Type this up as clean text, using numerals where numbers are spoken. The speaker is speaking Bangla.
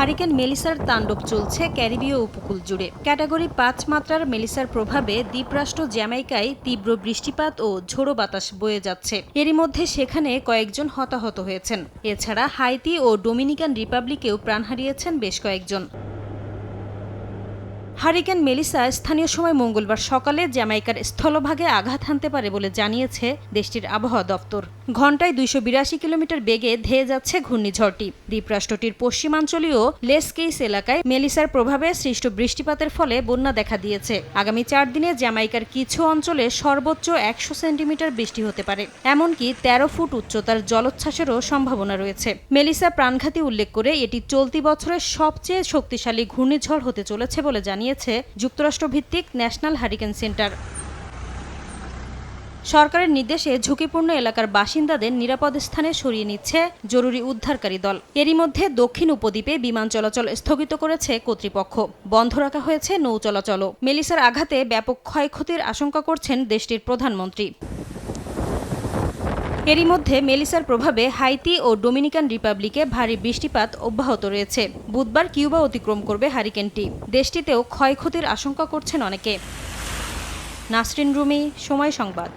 হারিকেন মেলিসার তাণ্ডব চলছে ক্যারিবীয় উপকূল জুড়ে। ক্যাটাগরি ৫ মাত্রার মেলিসার প্রভাবে দ্বীপরাষ্ট্র জ্যামাইকায় তীব্র বৃষ্টিপাত ও ঝোড়ো বাতাস বয়ে যাচ্ছে। এরই মধ্যে সেখানে কয়েকজন হতাহত হয়েছেন। এছাড়া হাইতি ও ডোমিনিকান রিপাবলিকেও প্রাণ হারিয়েছেন বেশ কয়েকজন। হারিকেন মেলিসা স্থানীয় সময় মঙ্গলবার সকালে জ্যামাইকার স্থলভাগে আঘাত হানতে পারে বলে জানিয়েছে দেশটির আবহাওয়া দপ্তর। ঘণ্টায় ২৮২ কিলোমিটার বেগে ধেয়ে যাচ্ছে ঘূর্ণিঝড়টি। দ্বীপরাষ্ট্রটির পশ্চিমাঞ্চলীয় লেসকেইস এলাকায় মেলিসার প্রভাবে সৃষ্ট বৃষ্টিপাতের ফলে বন্যা দেখা দিয়েছে। আগামী ৪ দিনে জ্যামাইকার কিছু অঞ্চলে সর্বোচ্চ ১০০ সেন্টিমিটার বৃষ্টি হতে পারে। এমনকি ১৩ ফুট উচ্চতার জলোচ্ছ্বাসেরও সম্ভাবনা রয়েছে। মেলিসা প্রাণঘাতী উল্লেখ করে এটি চলতি বছরের সবচেয়ে শক্তিশালী ঘূর্ণিঝড় হতে চলেছে বলে জানিয়েছে যুক্তরাষ্ট্রভিত্তিক ন্যাশনাল হারিকেন সেন্টার। সরকারের নির্দেশে ঝুঁকিপূর্ণ এলাকার বাসিন্দাদের নিরাপদ স্থানে সরিয়ে নিচ্ছে জরুরি উদ্ধারকারী দল। এরই মধ্যে দক্ষিণ উপদ্বীপে বিমান চলাচল স্থগিত করেছে কর্তৃপক্ষ। বন্ধ রাখা হয়েছে নৌ চলাচলও। মেলিসার আঘাতে ব্যাপক ক্ষয়ক্ষতির আশঙ্কা করছেন দেশটির প্রধানমন্ত্রী। এরই মধ্যে মেলিসার প্রভাবে হাইতি ও ডোমিনিকান রিপাবলিকে ভারী বৃষ্টিপাত অব্যাহত রয়েছে। বুধবার কিউবা অতিক্রম করবে হারিকেনটি। দেশটিতেও ক্ষয়ক্ষতির আশঙ্কা করছেন অনেকে। নাসরিন রুমি, সময় সংবাদ।